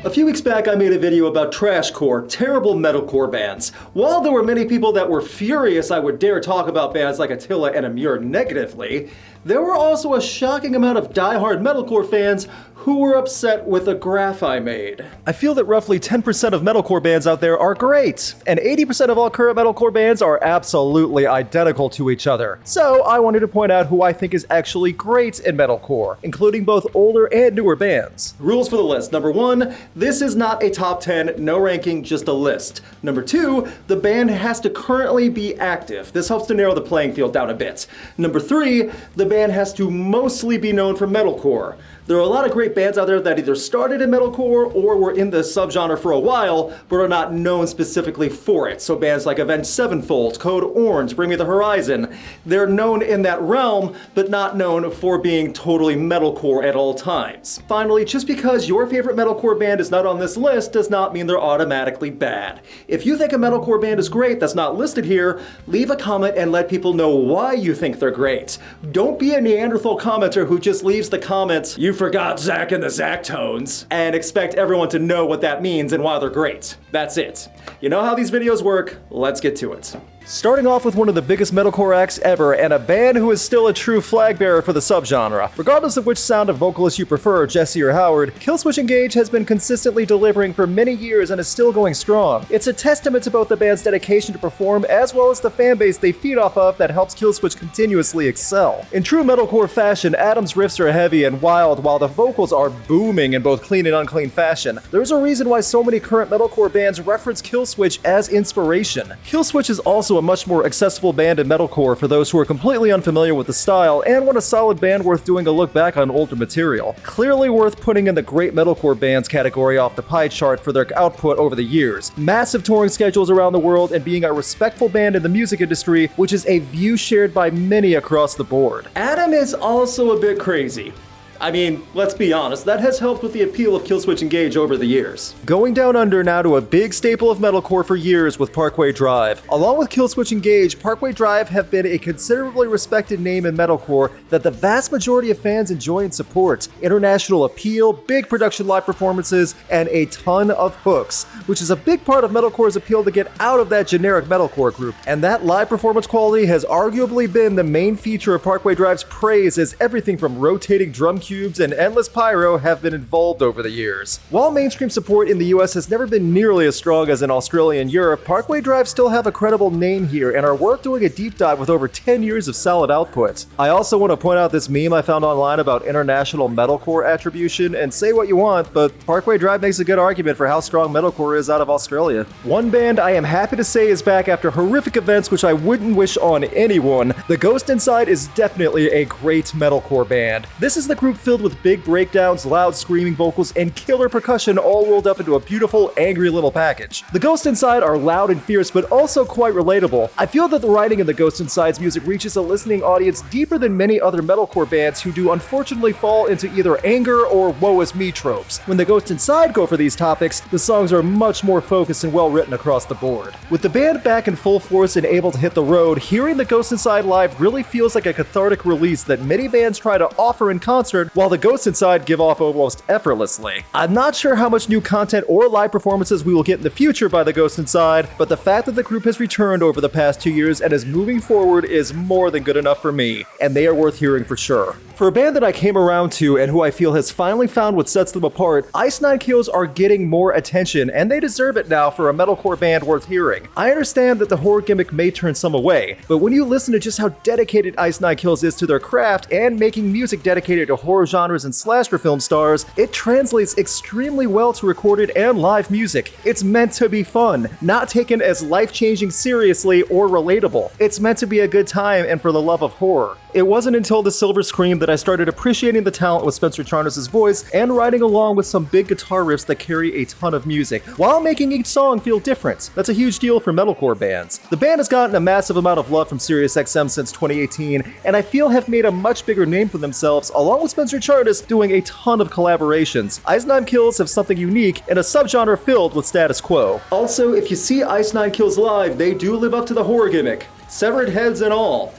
A few weeks back I made a video about trashcore, terrible metalcore bands. While there were many people that were furious I would dare talk about bands like Tallah and Amur negatively, there were also a shocking amount of die-hard metalcore fans who were upset with a graph I made. I feel that roughly 10% of metalcore bands out there are great, and 80% of all current metalcore bands are absolutely identical to each other. So I wanted to point out who I think is actually great in metalcore, including both older and newer bands. Rules for the list. Number 1, this is not a top 10, no ranking, just a list. Number 2, the band has to currently be active. This helps to narrow the playing field down a bit. Number 3, the band has to mostly be known for metalcore. There are a lot of great bands out there that either started in metalcore or were in the subgenre for a while, but are not known specifically for it. So bands like Avenged Sevenfold, Code Orange, Bring Me the Horizon, they're known in that realm, but not known for being totally metalcore at all times. Finally, just because your favorite metalcore band is not on this list does not mean they're automatically bad. If you think a metalcore band is great that's not listed here, leave a comment and let people know why you think they're great. Don't be a Neanderthal commenter who just leaves the comments, "You forgot Zach and the Zach tones," and expect everyone to know what that means and why they're great. That's it. You know how these videos work, let's get to it. Starting off with one of the biggest metalcore acts ever, and a band who is still a true flag bearer for the subgenre. Regardless of which sound of vocalist you prefer, Jesse or Howard, Killswitch Engage has been consistently delivering for many years and is still going strong. It's a testament to both the band's dedication to perform as well as the fanbase they feed off of that helps Killswitch continuously excel. In true metalcore fashion, Adam's riffs are heavy and wild while the vocals are booming in both clean and unclean fashion. There's a reason why so many current metalcore bands reference Killswitch as inspiration. Killswitch is also a much more accessible band in metalcore for those who are completely unfamiliar with the style and want a solid band worth doing a look back on older material. Clearly worth putting in the great metalcore bands category off the pie chart for their output over the years. Massive touring schedules around the world and being a respectful band in the music industry, which is a view shared by many across the board. Adam is also a bit crazy. I mean, let's be honest, that has helped with the appeal of Killswitch Engage over the years. Going down under now to a big staple of metalcore for years with Parkway Drive. Along with Killswitch Engage, Parkway Drive have been a considerably respected name in metalcore that the vast majority of fans enjoy and support. International appeal, big production live performances, and a ton of hooks, which is a big part of metalcore's appeal to get out of that generic metalcore group. And that live performance quality has arguably been the main feature of Parkway Drive's praise, as everything from rotating drum cubes and endless pyro have been involved over the years. While mainstream support in the US has never been nearly as strong as in Australia and Europe, Parkway Drive still have a credible name here and are worth doing a deep dive with over 10 years of solid output. I also want to point out this meme I found online about international metalcore attribution, and say what you want, but Parkway Drive makes a good argument for how strong metalcore is out of Australia. One band I am happy to say is back after horrific events which I wouldn't wish on anyone. The Ghost Inside is definitely a great metalcore band. This is the group filled with big breakdowns, loud screaming vocals, and killer percussion all rolled up into a beautiful, angry little package. The Ghost Inside are loud and fierce, but also quite relatable. I feel that the writing in the Ghost Inside's music reaches a listening audience deeper than many other metalcore bands who do unfortunately fall into either anger or woe is me tropes. When the Ghost Inside go for these topics, the songs are much more focused and well written across the board. With the band back in full force and able to hit the road, hearing the Ghost Inside live really feels like a cathartic release that many bands try to offer in concert, while the Ghost Inside give off almost effortlessly. I'm not sure how much new content or live performances we will get in the future by the Ghost Inside, but the fact that the group has returned over the past 2 years and is moving forward is more than good enough for me, and they are worth hearing for sure. For a band that I came around to and who I feel has finally found what sets them apart, Ice Nine Kills are getting more attention, and they deserve it now for a metalcore band worth hearing. I understand that the horror gimmick may turn some away, but when you listen to just how dedicated Ice Nine Kills is to their craft and making music dedicated to horror genres and slasher film stars, it translates extremely well to recorded and live music. It's meant to be fun, not taken as life-changing seriously or relatable. It's meant to be a good time and for the love of horror. It wasn't until The Silver Scream that I started appreciating the talent with Spencer Charnas' voice and riding along with some big guitar riffs that carry a ton of music, while making each song feel different. That's a huge deal for metalcore bands. The band has gotten a massive amount of love from SiriusXM since 2018, and I feel have made a much bigger name for themselves, along with Spencer Charnas doing a ton of collaborations. Ice Nine Kills have something unique in a subgenre filled with status quo. Also, if you see Ice Nine Kills live, they do live up to the horror gimmick, severed heads and all.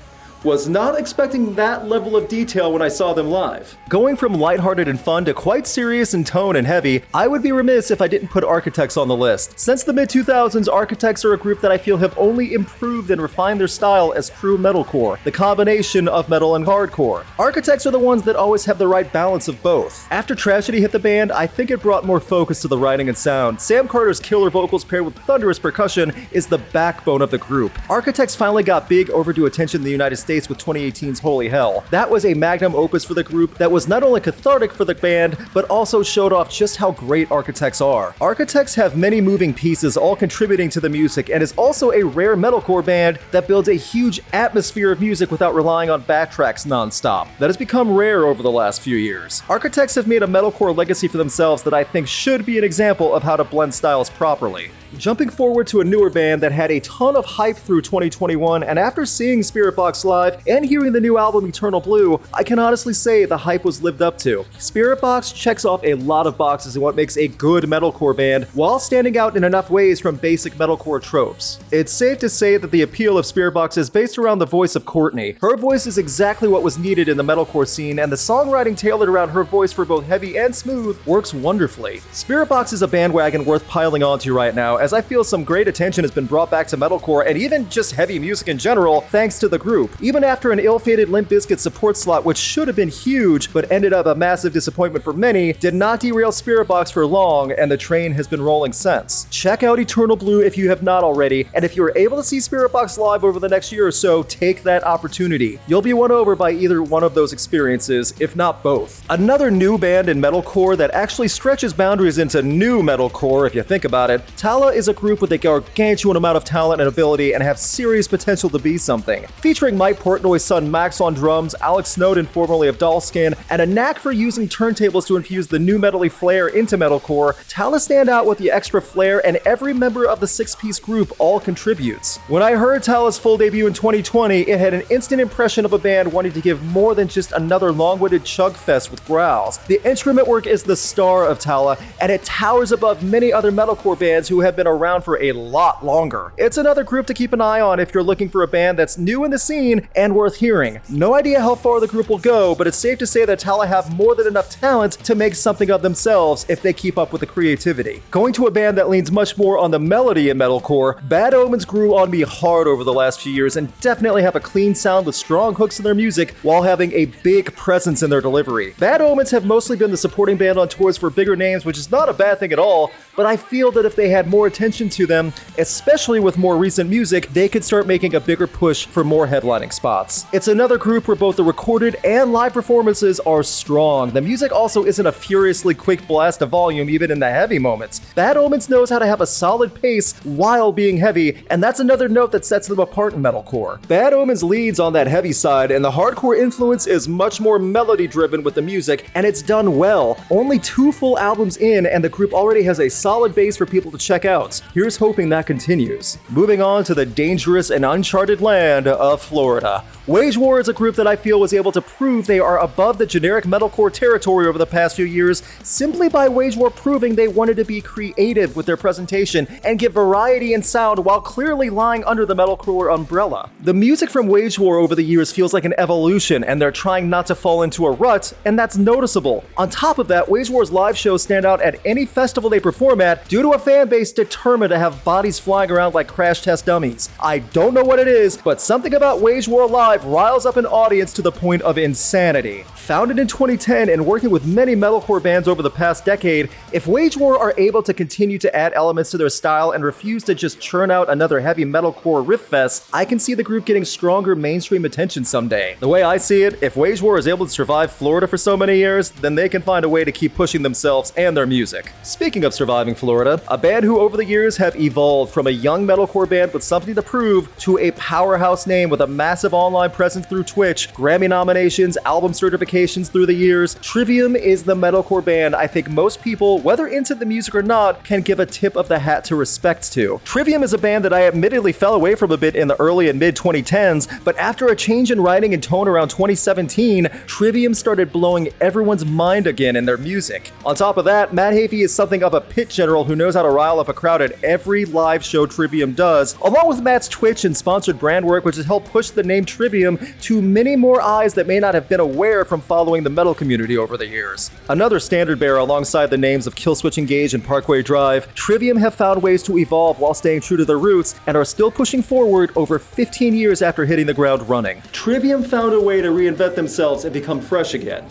Was not expecting that level of detail when I saw them live. Going from lighthearted and fun to quite serious in tone and heavy, I would be remiss if I didn't put Architects on the list. Since the mid-2000s, Architects are a group that I feel have only improved and refined their style as true metalcore, the combination of metal and hardcore. Architects are the ones that always have the right balance of both. After tragedy hit the band, I think it brought more focus to the writing and sound. Sam Carter's killer vocals paired with thunderous percussion is the backbone of the group. Architects finally got big overdue attention in the United States with 2018's Holy Hell. That was a magnum opus for the group that was not only cathartic for the band, but also showed off just how great Architects are. Architects have many moving pieces all contributing to the music and is also a rare metalcore band that builds a huge atmosphere of music without relying on backtracks non-stop. That has become rare over the last few years. Architects have made a metalcore legacy for themselves that I think should be an example of how to blend styles properly. Jumping forward to a newer band that had a ton of hype through 2021, and after seeing Spiritbox live and hearing the new album Eternal Blue, I can honestly say the hype was lived up to. Spiritbox checks off a lot of boxes in what makes a good metalcore band, while standing out in enough ways from basic metalcore tropes. It's safe to say that the appeal of Spiritbox is based around the voice of Courtney. Her voice is exactly what was needed in the metalcore scene, and the songwriting tailored around her voice for both heavy and smooth works wonderfully. Spiritbox is a bandwagon worth piling onto right now, as I feel some great attention has been brought back to metalcore and even just heavy music in general thanks to the group. Even after an ill-fated Limp Bizkit support slot, which should have been huge but ended up a massive disappointment for many, did not derail Spiritbox for long, and the train has been rolling since. Check out Eternal Blue if you have not already, and if you're able to see Spiritbox live over the next year or so, take that opportunity. You'll be won over by either one of those experiences, if not both. Another new band in metalcore that actually stretches boundaries into new metalcore if you think about it, Tallah is a group with a gargantuan amount of talent and ability and have serious potential to be something. Featuring Mike Portnoy's son Max on drums, Alex Snowden, formerly of Dollskin, and a knack for using turntables to infuse the new metally flair into metalcore, Tallah stand out with the extra flair, and every member of the six-piece group all contributes. When I heard Tallah's full debut in 2020, it had an instant impression of a band wanting to give more than just another long-winded chug fest with growls. The instrument work is the star of Tallah, and it towers above many other metalcore bands who have been around for a lot longer. It's another group to keep an eye on if you're looking for a band that's new in the scene and worth hearing. No idea how far the group will go, but it's safe to say that Tallah have more than enough talent to make something of themselves if they keep up with the creativity. Going to a band that leans much more on the melody in metalcore, Bad Omens grew on me hard over the last few years and definitely have a clean sound with strong hooks in their music while having a big presence in their delivery. Bad Omens have mostly been the supporting band on tours for bigger names, which is not a bad thing at all, but I feel that if they had more attention to them, especially with more recent music, they could start making a bigger push for more headlining spots. It's another group where both the recorded and live performances are strong. The music also isn't a furiously quick blast of volume even in the heavy moments. Bad Omens knows how to have a solid pace while being heavy, and that's another note that sets them apart in metalcore. Bad Omens leads on that heavy side, and the hardcore influence is much more melody driven with the music, and it's done well. Only 2 full albums in, and the group already has a solid base for people to check out. Here's hoping that continues. Moving on to the dangerous and uncharted land of Florida. Wage War is a group that I feel was able to prove they are above the generic metalcore territory over the past few years, simply by Wage War proving they wanted to be creative with their presentation and give variety in sound while clearly lying under the metalcore umbrella. The music from Wage War over the years feels like an evolution, and they're trying not to fall into a rut, and that's noticeable. On top of that, Wage War's live shows stand out at any festival they perform at due to a fan base determined to have bodies flying around like crash test dummies. I don't know what it is, but something about Wage War Live riles up an audience to the point of insanity. Founded in 2010 and working with many metalcore bands over the past decade, if Wage War are able to continue to add elements to their style and refuse to just churn out another heavy metalcore riff fest, I can see the group getting stronger mainstream attention someday. The way I see it, if Wage War is able to survive Florida for so many years, then they can find a way to keep pushing themselves and their music. Speaking of surviving Florida, a band who over the years have evolved from a young metalcore band with something to prove to a powerhouse name with a massive online presence through Twitch, Grammy nominations, album certifications through the years, Trivium is the metalcore band I think most people, whether into the music or not, can give a tip of the hat to respect to. Trivium is a band that I admittedly fell away from a bit in the early and mid 2010s, but after a change in writing and tone around 2017, Trivium started blowing everyone's mind again in their music. On top of that, Matt Heafy is something of a pit hit general who knows how to rile up a crowd at every live show Trivium does, along with Matt's Twitch and sponsored brand work, which has helped push the name Trivium to many more eyes that may not have been aware from following the metal community over the years. Another standard bearer alongside the names of Killswitch Engage and Parkway Drive, Trivium have found ways to evolve while staying true to their roots and are still pushing forward over 15 years after hitting the ground running. Trivium found a way to reinvent themselves and become fresh again.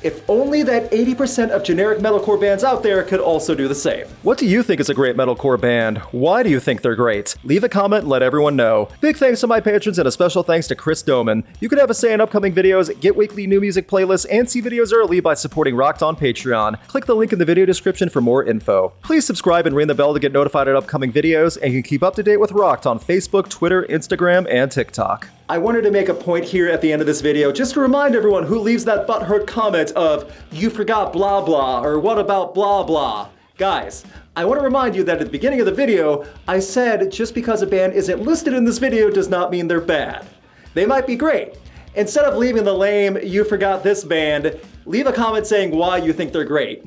If only that 80% of generic metalcore bands out there could also do the same. What do you think is a great metalcore band? Why do you think they're great? Leave a comment and let everyone know. Big thanks to my patrons and a special thanks to Chris Doman. You can have a say in upcoming videos, get weekly new music playlists, and see videos early by supporting Rocked on Patreon. Click the link in the video description for more info. Please subscribe and ring the bell to get notified of upcoming videos, and you can keep up to date with Rocked on Facebook, Twitter, Instagram, and TikTok. I wanted to make a point here at the end of this video just to remind everyone who leaves that butthurt comment of, "You forgot blah blah," or "What about blah blah?" Guys, I want to remind you that at the beginning of the video, I said just because a band isn't listed in this video does not mean they're bad. They might be great. Instead of leaving the lame, "You forgot this band," leave a comment saying why you think they're great.